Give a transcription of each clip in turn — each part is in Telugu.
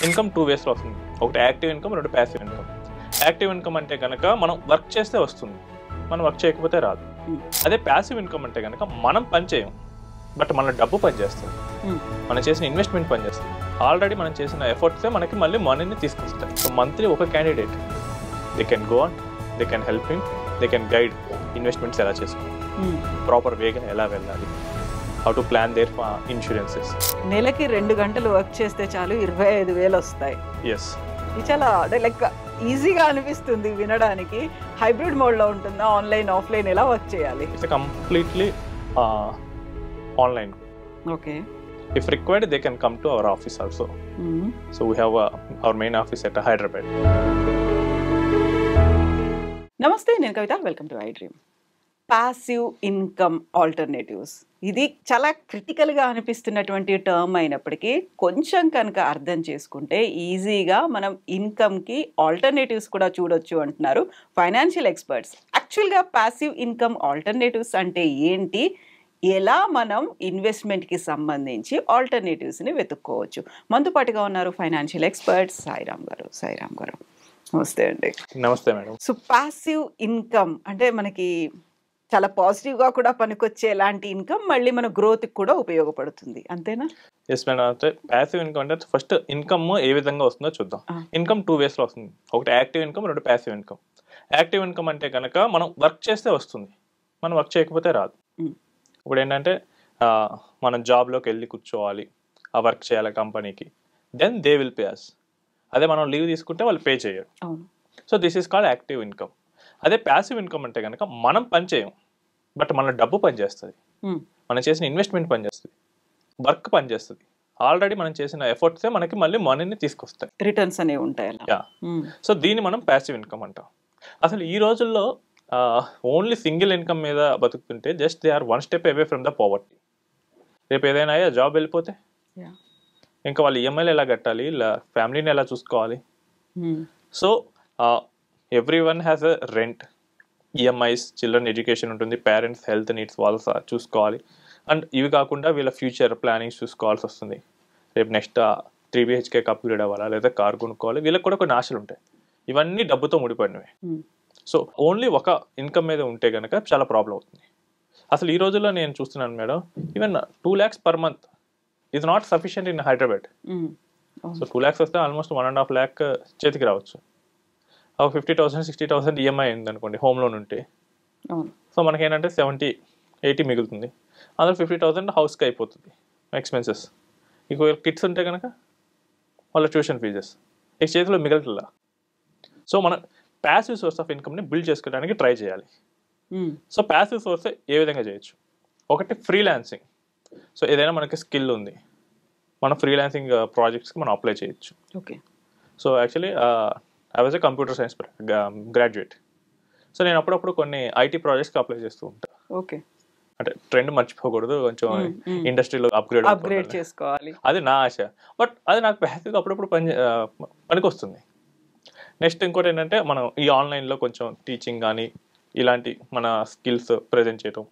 ఇన్కమ్ 2 వేస్లో వస్తుంది. ఒకటి యాక్టివ్ ఇన్కమ్, రెండు ప్యాసివ్ ఇన్కమ్. యాక్టివ్ ఇన్కమ్ అంటే కనుక మనం వర్క్ చేస్తే వస్తుంది, మనం వర్క్ చేయకపోతే రాదు. అదే ప్యాసివ్ ఇన్కమ్ అంటే కనుక మనం పని చేయం, బట్ మన డబ్బు పనిచేస్తుంది, మనం చేసిన ఇన్వెస్ట్మెంట్ పనిచేస్తుంది. ఆల్రెడీ మనం చేసిన ఎఫర్ట్సే మనకి మళ్ళీ మనీని తీసుకొస్తాయి. సో మంత్లీ ఒక candidate they can go on, they can help him, they can guide investments ఎలా చేసుకోవాలి, ప్రాపర్ వేగా ఎలా వెళ్ళాలి, how to plan their insurances. నెలకి 2 గంటలు వర్క్ చేస్తే చాలు 25,000 వస్తాయి. ఎస్, ఇది చాలా లైక్ ఈజీగా అనిపిస్తుంది వినడానికి. హైబ్రిడ్ మోడ్లో ఉంటుందా, ఆన్లైన్ ఆఫ్లైన్ ఎలా వర్క్ చేయాలి? It's completely online. Okay. If required, they can come to our office also. So we have our main office at Hyderabad. నమస్తే, నేను Kavitha. Welcome to iDream. Passive income alternatives, ఇది చాలా క్రిటికల్గా అనిపిస్తున్నటువంటి టర్మ్ అయినప్పటికీ కొంచెం కనుక అర్థం చేసుకుంటే ఈజీగా మనం ఇన్కమ్కి ఆల్టర్నేటివ్స్ కూడా చూడొచ్చు అంటున్నారు ఫైనాన్షియల్ ఎక్స్పర్ట్స్. యాక్చువల్గా పాసివ్ ఇన్కమ్ ఆల్టర్నేటివ్స్ అంటే ఏంటి, ఎలా మనం ఇన్వెస్ట్మెంట్కి సంబంధించి ఆల్టర్నేటివ్స్ని వెతుక్కోవచ్చు? మనతో పాటుగా ఉన్నారు ఫైనాన్షియల్ ఎక్స్పర్ట్స్ సాయిరామ్ గారు. సాయిరామ్ గారు, నమస్తే అండి. నమస్తే మేడం. సో పాసివ్ ఇన్కమ్ అంటే మనకి చాలా పాజిటివ్గా కూడా పనికొచ్చే ఎలాంటి ఇన్కమ్, మళ్ళీ మన గ్రోత్కి కూడా ఉపయోగపడుతుంది, అంతేనా? Yes madam. అంటే ప్యాసివ్ ఇన్కమ్ అంటే ఫస్ట్ ఇన్కమ్ ఏ విధంగా వస్తుందో చూద్దాం. ఇన్కమ్ 2 వేస్లో వస్తుంది. ఒకటి యాక్టివ్ ఇన్కమ్, రెండు ప్యాసివ్ ఇన్కమ్. యాక్టివ్ ఇన్కమ్ అంటే కనుక మనం వర్క్ చేస్తే వస్తుంది, మనం వర్క్ చేయకపోతే రాదు. ఇప్పుడు ఏంటంటే మనం జాబ్లోకి వెళ్ళి కూర్చోవాలి, ఆ వర్క్ చేయాలి కంపెనీకి, దెన్ దే విల్ పే అస్. అదే మనం లీవ్ తీసుకుంటే వాళ్ళు పే చేయరు. So this is called active income. అదే ప్యాసివ్ ఇన్కమ్ అంటే కనుక మనం పని చేయం, బట్ మన డబ్బు పనిచేస్తుంది, మనం చేసిన ఇన్వెస్ట్మెంట్ పనిచేస్తుంది, వర్క్ పనిచేస్తుంది. ఆల్రెడీ మనం చేసిన ఎఫర్ట్సే మనకి మళ్ళీ మనీని తీసుకొస్తాయి, రిటర్న్స్ అనేవి ఉంటాయి. సో దీన్ని మనం ప్యాసివ్ ఇన్కమ్ అంటాం. అసలు ఈ రోజుల్లో ఓన్లీ సింగిల్ ఇన్కమ్ మీద బతుకుతుంటే just they are 1 step away from the poverty. రేపు ఏదైనా జాబ్ వెళ్ళిపోతే ఇంకా వాళ్ళు ఈఎంఐలు ఎలా కట్టాలి, ఫ్యామిలీని ఎలా చూసుకోవాలి? So every one has a rent, EMIs, children education ఉంటుంది, పేరెంట్స్ హెల్త్ నీడ్స్ వాళ్ళు చూసుకోవాలి. అండ్ ఇవి కాకుండా వీళ్ళ ఫ్యూచర్ ప్లానింగ్స్ చూసుకోవాల్సి వస్తుంది. రేపు నెక్స్ట్ 3 BHKకి అప్గ్రేడ్ అవ్వాలా, లేదా కార్ కొనుక్కోవాలి, వీళ్ళకి కూడా కొన్ని ఆశలు ఉంటాయి. ఇవన్నీ డబ్బుతో ముడిపడినవి. సో ఓన్లీ ఒక ఇన్కమ్ మీద ఉంటే కనుక చాలా ప్రాబ్లం అవుతుంది. అసలు ఈ రోజుల్లో నేను చూస్తున్నాను madam, even 2 lakhs per month is not sufficient in Hyderabad. So 2 lakhs వస్తే ఆల్మోస్ట్ 1.5 lakh చేతికి రావచ్చు. 50,000 60,000 ఈఎంఐ అయింది అనుకోండి హోమ్ లోన్ ఉంటే. సో మనకేంటంటే 70-80 మిగులుతుంది. అందులో 50,000 హౌస్కి అయిపోతుంది ఎక్స్పెన్సెస్. ఇక కిడ్స్ ఉంటే కనుక వాళ్ళ ట్యూషన్ ఫీజెస్ ఈ చేతిలో మిగలట్లా. సో మనం ప్యాసివ్ సోర్స్ ఆఫ్ ఇన్కమ్ని బిల్డ్ చేసుకోవడానికి ట్రై చేయాలి. సో ప్యాసివ్ సోర్స్ ఏ విధంగా చేయొచ్చు? ఒకటి ఫ్రీలాన్సింగ్. సో ఏదైనా మనకి స్కిల్ ఉంది, మన ఫ్రీలాన్సింగ్ ప్రాజెక్ట్స్కి మనం అప్లై చేయొచ్చు. Okay. So actually I was a computer science graduate. So నేను అప్పుడప్పుడు కొన్ని ఐటీ ప్రాజెక్ట్స్కి అప్లై చేస్తూ ఉంటాను. ఓకే. అంటే ట్రెండ్ మర్చిపోకూడదు, కొంచెం ఇండస్ట్రీలో అప్గ్రేడ్ చేసుకోవాలి, అది నా ఆశ. బట్ అది నాకు ప్యాసివ్గా అప్పుడప్పుడు పనికొస్తుంది. నెక్స్ట్ ఇంకోటి ఏంటంటే మనం ఈ ఆన్లైన్లో కొంచెం టీచింగ్ కానీ ఇలాంటి మన స్కిల్స్ ప్రజెంట్ చేయటం,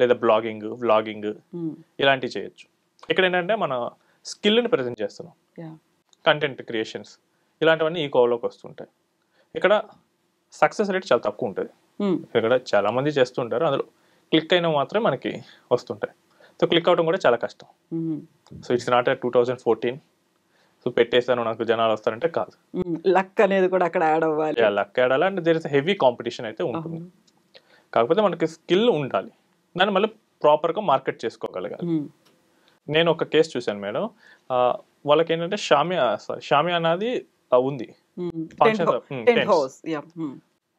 లేదా వ్లాగింగ్ ఇలాంటివి చేయొచ్చు. ఇక్కడ ఏంటంటే మన స్కిల్ని ప్రజెంట్ చేస్తున్నాం, కంటెంట్ క్రియేషన్స్ ఇలాంటివన్నీ ఈ కోవలోకి వస్తుంటాయి. ఇక్కడ సక్సెస్ రేట్ చాలా తక్కువ ఉంటుంది. ఇక్కడ చాలామంది చేస్తుంటారు, అందులో క్లిక్ అయినా మాత్రమే మనకి వస్తుంటాయి. సో క్లిక్ అవడం కూడా చాలా కష్టం. సో ఇట్స్ నాట్ 2014 సో పెట్టేసాను నాకు జనాలు వస్తారంటే కాదు. లక్ అనేది కూడా అక్కడ యాడ్ అవ్వాలి. లక్ యాడ్ అవ్వాలి. And there is heavy competition అయితే ఉంటుంది. కాకపోతే మనకి స్కిల్ ఉండాలి, దాన్ని మళ్ళీ ప్రాపర్గా మార్కెట్ చేసుకోగలగాలి. నేను ఒక కేసు చూశాను మేడం, వాళ్ళకి ఏంటంటే షామియా అన్నది ఉంది,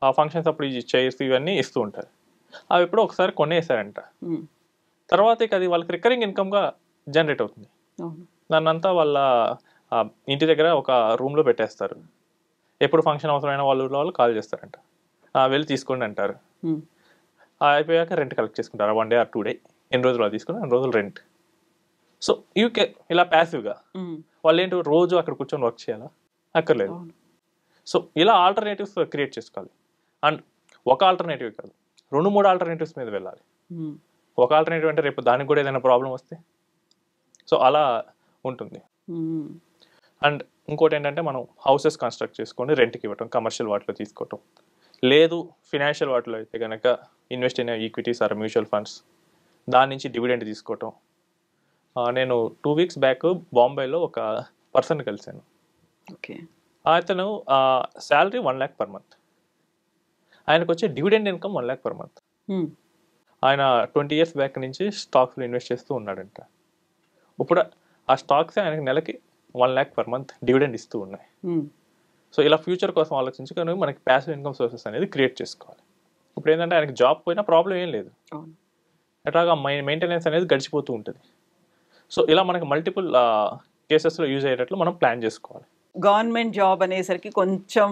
ఆ ఫంక్షన్స్ అప్పుడు ఈ చైర్స్ ఇవన్నీ ఇస్తూ ఉంటారు. అవి ఎప్పుడో ఒకసారి కొనేసారంట. తర్వాత ఇక అది వాళ్ళకి రికరింగ్ ఇన్కమ్గా జనరేట్ అవుతుంది. దాన్నంతా వాళ్ళ ఇంటి దగ్గర ఒక రూమ్లో పెట్టేస్తారు. ఎప్పుడు ఫంక్షన్ అవసరమైన వాళ్ళు కాల్ చేస్తారంట, వెళ్ళి తీసుకోండి అంటారు. అయిపోయాక రెంట్ కలెక్ట్ చేసుకుంటారు, 1 day or 2 days, ఎన్ని రోజులు అది తీసుకుని 2 రోజులు రెంట్. సో యూకే ఇలా ప్యాసివ్గా వాళ్ళు ఏంటి రోజు అక్కడ కూర్చొని వర్క్ చేయాలా, అక్కర్లేదు. సో ఇలా ఆల్టర్నేటివ్స్ క్రియేట్ చేసుకోవాలి. అండ్ ఒక ఆల్టర్నేటివ్ కాదు, 2-3 ఆల్టర్నేటివ్స్ మీద వెళ్ళాలి. ఒక ఆల్టర్నేటివ్ అంటే రేపు దానికి కూడా ఏదైనా ప్రాబ్లం వస్తే సో అలా ఉంటుంది. అండ్ ఇంకోటి ఏంటంటే మనం హౌసెస్ కన్స్ట్రక్ట్ చేసుకొని రెంట్కి ఇవ్వటం, కమర్షియల్ వాటిలో తీసుకోవటం, లేదు ఫినాన్షియల్ వాటిలో అయితే కనుక invest in equities or mutual funds, దాని నుంచి డివిడెండ్ తీసుకోవటం. నేను 2 వీక్స్ బ్యాక్ బాంబేలో ఒక పర్సన్ కలిశాను. ఓకే. అతను శాలరీ 1 lakh per month, ఆయనకు వచ్చే dividend income 1 lakh per month. ఆయన 20 years బ్యాక్ నుంచి స్టాక్స్లో ఇన్వెస్ట్ చేస్తూ ఉన్నాడంట. ఇప్పుడు ఆ స్టాక్స్ ఆయనకి నెలకి 1 lakh per month డివిడెండ్ ఇస్తూ ఉన్నాయి. సో ఇలా ఫ్యూచర్ కోసం ఆలోచించుకొని మనకి ప్యాసివ్ ఇన్కమ్ సోర్సెస్ అనేది క్రియేట్ చేసుకోవాలి. ఇప్పుడు ఏంటంటే ఆయనకి జాబ్ పోయినా ప్రాబ్లం ఏం లేదు, ఎట్లాగా మెయింటెనెన్స్ అనేది గడిచిపోతూ ఉంటుంది. సో ఇలా మనకి మల్టిపుల్ కేసెస్లో యూజ్ అయ్యేటట్లు మనం ప్లాన్ చేసుకోవాలి. గవర్నమెంట్ జాబ్ అనేసరికి కొంచెం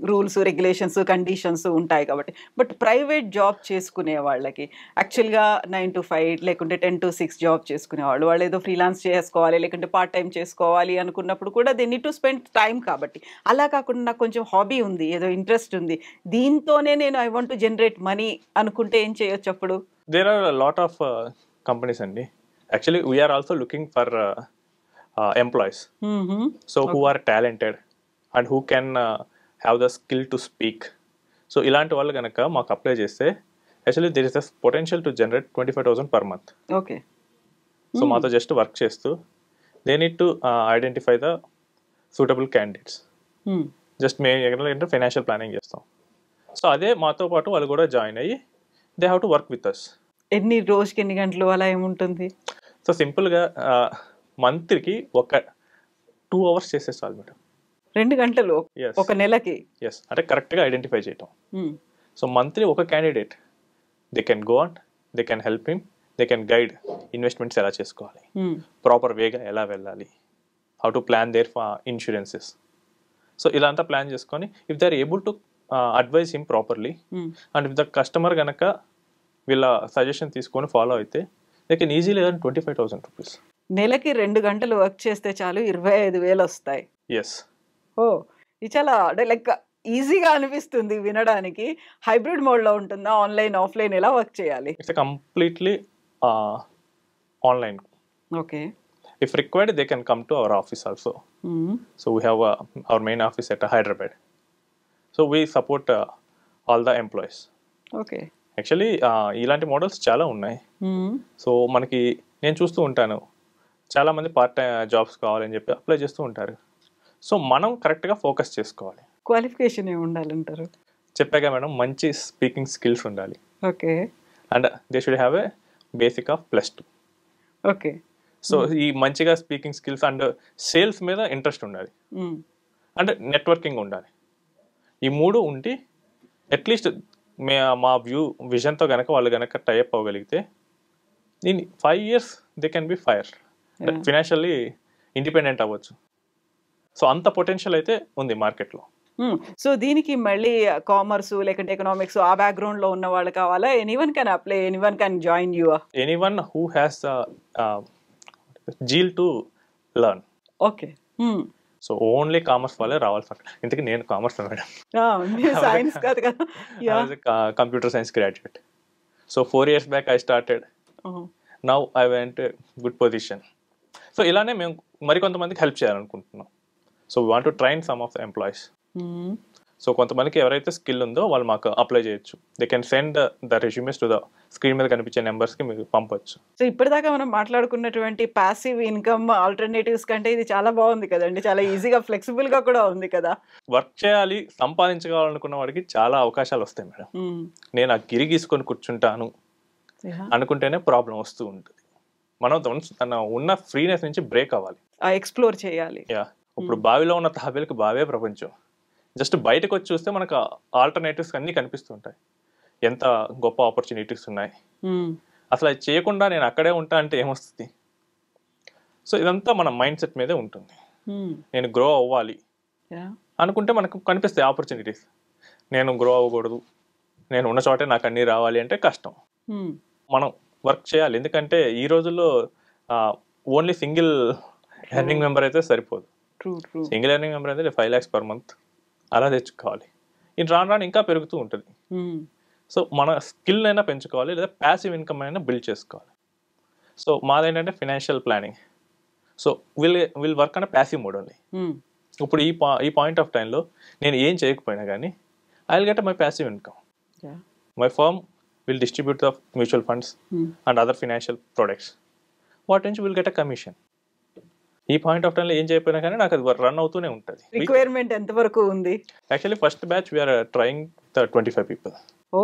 రూల్స్, రెగ్యులేషన్స్, కండిషన్స్ ఉంటాయి కాబట్టి, బట్ ప్రైవేట్ జాబ్ చేసుకునే వాళ్ళకి యాక్చువల్గా 9 to 5 లేకుంటే 10 to 6 జాబ్ చేసుకునే వాళ్ళు ఏదో ఫ్రీలాన్స్ చేసుకోవాలి లేకుంటే పార్ట్ టైం చేసుకోవాలి అనుకున్నప్పుడు కూడా they need to spend time. కాబట్టి అలా కాకుండా నాకు కొంచెం హాబీ ఉంది, ఏదో ఇంట్రెస్ట్ ఉంది, దీంతోనే నేను I want to generate money అనుకుంటే ఏం చేయొచ్చు అప్పుడు? There are lot of companies అండి. Actually we are also looking for employees, so who are talented and who can have the skill to speak. So ఇలాంటి వాళ్ళు కనుక మాకు అప్లై చేస్తే actually there is the potential to generate 25,000 per month. Okay. So మాతో జస్ట్ వర్క్ చేస్తూ they need to identify the suitable candidates. Just మేము ఏంటంటే ఫైనాన్షియల్ ప్లానింగ్ చేస్తాం. సో అదే మాతో పాటు వాళ్ళు కూడా జాయిన్ అయ్యి they have to work with us. రోజుకి ఎన్ని గంటలు అలా ఏముంటుంది? సో సింపుల్గా మంత్కి ఒక 2 hours చేసే చాలు మేడం. 2 గంటలు ఒక నెలకి? ఎస్, అంటే కరెక్ట్గా ఐడెంటిఫై చేయటం. సో మంత్లీ ఒక candidate they can go on, they can help him, they can guide investments ఎలా చేసుకోవాలి, ప్రాపర్ వేగా ఎలా వెళ్ళాలి, how to plan their insurances. So ఇలా అంతా ప్లాన్ చేసుకొని if they are able to advise him properly and if the customer కనుక వీళ్ళ సజెషన్ తీసుకొని ఫాలో అయితే they can easily earn 25,000 rupees. నెలకి 2 గంటలు వర్క్ చేస్తే చాలు 25,000 వస్తాయి. ఎస్. ఓ, ఇది చాలా అంటే లైక్ ఈజీగా అనిపిస్తుంది వినడానికి. హైబ్రిడ్ మోడ్లో ఉంటుందా? ఆన్లైన్ ఆఫ్లైన్ ఎలా వర్క్ చేయాలి? It's completely online. Okay. If required they can come to our office also. So we have our main office at Hyderabad. So we support all the employees. Okay. Actually ఇలాంటి మోడల్స్ చాలా ఉన్నాయి. సో మనకి నేను చూస్తూ ఉంటాను చాలామంది పార్ట్ టైం జాబ్స్ కావాలని చెప్పి అప్లై చేస్తూ ఉంటారు. సో మనం కరెక్ట్గా ఫోకస్ చేసుకోవాలి. క్వాలిఫికేషన్ ఏమి ఉండాలంటారు? చెప్పాక మేడం, మంచి స్పీకింగ్ స్కిల్స్ ఉండాలి. Okay. And they should have a basic of +2. Okay. So ఈ మంచిగా స్పీకింగ్ స్కిల్స్ అండ్ సేల్స్ మీద ఇంట్రెస్ట్ ఉండాలి అండ్ నెట్వర్కింగ్ ఉండాలి. ఈ 3 ఉండి అట్లీస్ట్ మా విజన్తో కనుక వాళ్ళు కనుక టైప్ అవ్వగలిగితే దీన్ని 5 years they can be fire financially independent అవ్వచ్చు. సో అంత పొటెన్షియల్ అయితే ఉంది మార్కెట్లో. సో దీనికి మళ్ళీ కామర్స్ లేకుంటే ఎకనామిక్స్ ఆ బ్యాక్గ్రౌండ్ లో ఉన్న వాళ్ళు కావాలా? Anyone can apply, anyone can join you? Anyone who has zeal to learn. Okay. So only commerce వాళ్ళే రావాలి సార్. ఇంతకీ నేను కామర్స్ మేడం, సైన్స్ కాదు కదా. Computer science graduate. So 4 years back I started. Now I went good position. So ఇలానే మేము మరికొంతమందికి హెల్ప్ చేయాలనుకుంటున్నాం. So we want to train some of the employees. So కొంతమందికి ఎవరైతే స్కిల్ ఉందో వాళ్ళు మాకు అప్లై చేయొచ్చు. They can send the resumes to the screen మీద కనిపించే నెంబర్స్కి మీకు పంపొచ్చు. సో ఇప్పటిదాకా మనం మాట్లాడుకున్నటువంటి ప్యాసివ్ ఇన్కమ్ ఆల్టర్నేటివ్స్ కంటే ఇది చాలా బాగుంది కదండి, చాలా ఈజీగా ఫ్లెక్సిబుల్గా కూడా ఉంది కదా. వర్క్ చేయాలి, సంపాదించుకోవాలనుకున్న వాడికి చాలా అవకాశాలు వస్తాయి మేడం. నేను ఆ గిరి గీసుకొని కూర్చుంటాను అనుకుంటేనే ప్రాబ్లం వస్తూ ఉంటుంది. మనం తన ఉన్న ఫ్రీనెస్ నుంచి బ్రేక్ అవ్వాలి, ఎక్స్ప్లోర్ చేయాలి. ఇప్పుడు బావిలో ఉన్న తాబేలకు బావే ప్రపంచం. జస్ట్ బయటకు వచ్చి చూస్తే మనకు ఆల్టర్నేటివ్స్ అన్నీ కనిపిస్తుంటాయి, ఎంత గొప్ప ఆపర్చునిటీస్ ఉన్నాయి. అసలు అది చేయకుండా నేను అక్కడే ఉంటా అంటే ఏమొస్తుంది? సో ఇదంతా మన మైండ్ సెట్ మీదే ఉంటుంది. నేను గ్రో అవ్వాలి అనుకుంటే మనకు కనిపిస్తాయి ఆపర్చునిటీస్. నేను గ్రో అవ్వకూడదు, నేను ఉన్న చోటే నాకు అన్నీ రావాలి అంటే కష్టం. మనం వర్క్ చేయాలి. ఎందుకంటే ఈ రోజుల్లో ఓన్లీ సింగిల్ ఎర్నింగ్ మెంబర్ అయితే సరిపోదు. సింగిల్ ఎర్నింగ్ మెంబర్ అయితే 5 lakhs per month అలా తెచ్చుకోవాలి. ఇది రాను రాను ఇంకా పెరుగుతూ ఉంటుంది. సో మన స్కిల్ అయినా పెంచుకోవాలి, లేదా ప్యాసివ్ ఇన్కమ్ అయినా బిల్డ్ చేసుకోవాలి. సో మాదేంటంటే financial planning. So will work on passive mode only. ఇప్పుడు ఈ పాయింట్ ఆఫ్ టైంలో నేను ఏం చేయకపోయినా కానీ I will get my passive income. My firm will distribute the mutual funds and other financial products. వాటి నుంచి విల్ గెట్ అ కమిషన్. ఈ పాయింట్ ఆఫ్ టైంలో ఏం చేయకపోయినా కానీ నాకు అది రన్ అవుతూనే ఉంటుంది. రిక్వైర్మెంట్ ఎంతవరకు ఉంది? Actually first batch we're trying the 25 people. ఓ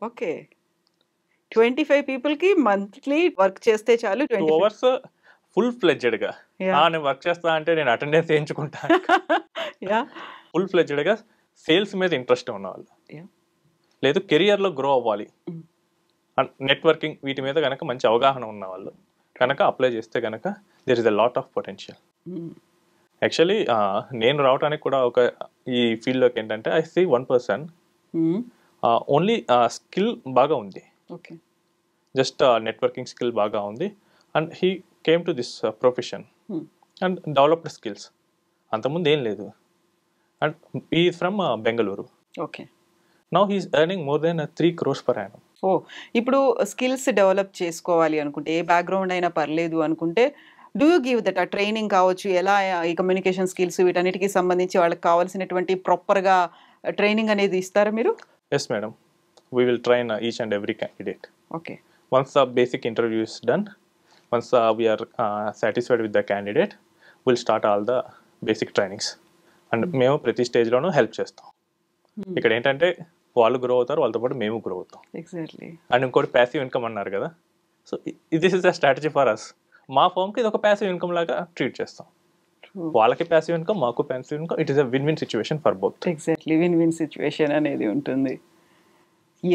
ఓకే. 25 people కి మంత్లీ వర్క్ చేస్తే చాలు. 2 hours ఫుల్ ఫ్లెడ్జెడ్గా నేను వర్క్ చేస్తా అంటే నేను అటెండెన్స్ వేయించుకుంటా. ఫుల్ ఫ్లెడ్జెడ్గా సేల్స్ మీద ఇంట్రెస్ట్ ఉన్నవాళ్ళు, లేదు కెరియర్లో గ్రో అవ్వాలి అండ్ నెట్వర్కింగ్ వీటి మీద కనుక మంచి అవగాహన ఉన్నవాళ్ళు కనుక అప్లై చేస్తే కనుక there is a lot of potential. Actually నేను రావడానికి కూడా ఒక ఈ ఫీల్డ్లోకి ఏంటంటే I see one person only skill బాగా ఉంది, జస్ట్ నెట్వర్కింగ్ స్కిల్ బాగా ఉంది and he came to this profession and developed skills. అంతకుముందు ఏం లేదు and he is from Bengaluru. Okay. Now he is earning more than 3 crores per annum. ఓ ఇప్పుడు స్కిల్స్ డెవలప్ చేసుకోవాలి అనుకుంటే, ఏ బ్యాక్గ్రౌండ్ అయినా పర్లేదు అనుకుంటే, డూ యూ గివ్ దట్ ఆ ట్రైనింగ్ కావచ్చు, ఎలా ఈ కమ్యూనికేషన్ స్కిల్స్ వీటన్నిటికీ సంబంధించి వాళ్ళకి కావాల్సినటువంటి ప్రాపర్గా ట్రైనింగ్ అనేది ఇస్తారా మీరు? Yes, madam. We will train each and every candidate. Okay. Once the basic interview is done, once we are satisfied with the candidate, we'll start all the basic trainings. And మేము ప్రతి స్టేజ్లోనూ హెల్ప్ చేస్తాం. ఇక్కడ ఏంటంటే వాళ్ళు గ్రో అవుతారు, వాళ్ళతో పాటు మేము గ్రో అవుతాం. ఎగ్జాక్ట్లీ. అండ్ ఇంకోటి ప్యాసివ్ ఇన్కమ్ అన్నారు కదా, so this is the strategy for us. మా ఫర్మ్కి ఇది ఒక ప్యాసివ్ ఇన్కమ్ లాగా ట్రీట్ చేస్తాం. వాళ్ళకి ప్యాసివ్ ఇన్కమ్, మాకు passive income. It is a win win situation for both. Exactly, win win situation అనేది ఉంటుంది.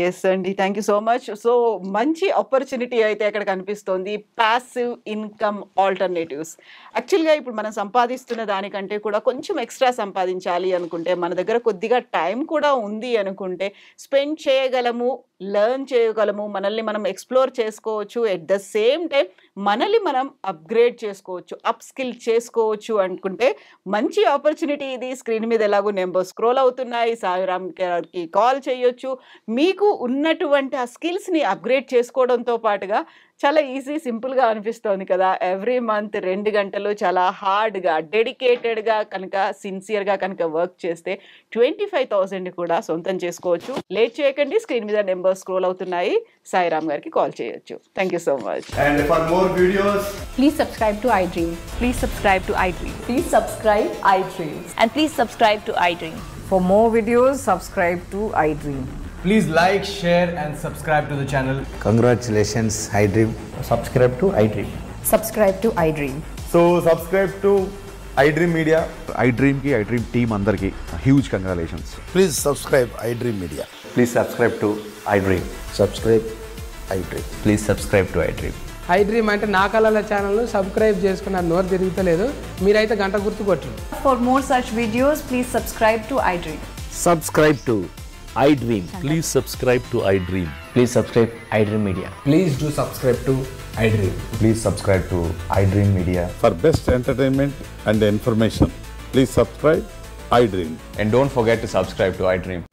ఎస్ అండి, thank you so much. So మంచి ఆపర్చునిటీ అయితే అక్కడ కనిపిస్తోంది, ప్యాసివ్ ఇన్కమ్ ఆల్టర్నేటివ్స్. యాక్చువల్గా ఇప్పుడు మనం సంపాదిస్తున్న దానికంటే కూడా కొంచెం ఎక్స్ట్రా సంపాదించాలి అనుకుంటే, మన దగ్గర కొద్దిగా టైం కూడా ఉంది అనుకుంటే, స్పెండ్ చేయగలము, లెర్న్ చేయగలము, మనల్ని మనం ఎక్స్ప్లోర్ చేసుకోవచ్చు, ఎట్ ద సేమ్ టైం మనల్ని మనం అప్గ్రేడ్ చేసుకోవచ్చు, అప్ స్కిల్ చేసుకోవచ్చు అనుకుంటే మంచి ఆపర్చునిటీ ఇది. స్క్రీన్ మీద ఎలాగో నెంబర్ స్క్రోల్ అవుతున్నాయి, సాయిరామ్ గారికి కాల్ చేయొచ్చు. మీకు ఉన్నటువంటి ఆ స్కిల్స్ని అప్గ్రేడ్ చేసుకోవడంతో పాటుగా చాలా ఈజీ, సింపుల్గా అనిపిస్తోంది కదా. ఎవ్రీ మంత్ 2 గంటలు చాలా హార్డ్గా, డెడికేటెడ్గా కనుక, సిన్సియర్గా కనుక వర్క్ చేస్తే 25,000 కూడా సొంతం చేసుకోవచ్చు. లేట్ చేయకండి, స్క్రీన్ మీద నెంబర్ స్క్రోల్ అవుతున్నాయి, సాయిరామ్ గారికి కాల్ చేయొచ్చు. Thank you so much. And for more videos, please subscribe to iDream. Please subscribe to iDream. Please subscribe iDream. And please subscribe to iDream. For more videos, subscribe to iDream. please like, share and subscribe to the channel. Congratulations, iDream. Subscribe to iDream. Subscribe to iDream. So subscribe to iDream Media. iDream ki iDream team andarki huge congratulations. Please subscribe iDream Media. Please subscribe to iDream. Subscribe iDream. Please subscribe to iDream. iDream అంటే నా కళల ఛానల్ను సబ్స్క్రైబ్ చేసుకున్న నోరు తిరుగుతలేదు, మీరైతే గంట గుర్తు కొట్టండి. For more such videos, please subscribe to iDream. Subscribe to iDream. Please subscribe to iDream. Please subscribe iDream Media. Please do subscribe to iDream. Please subscribe to iDream Media. For best entertainment and information, please subscribe iDream. And don't forget to subscribe to iDream.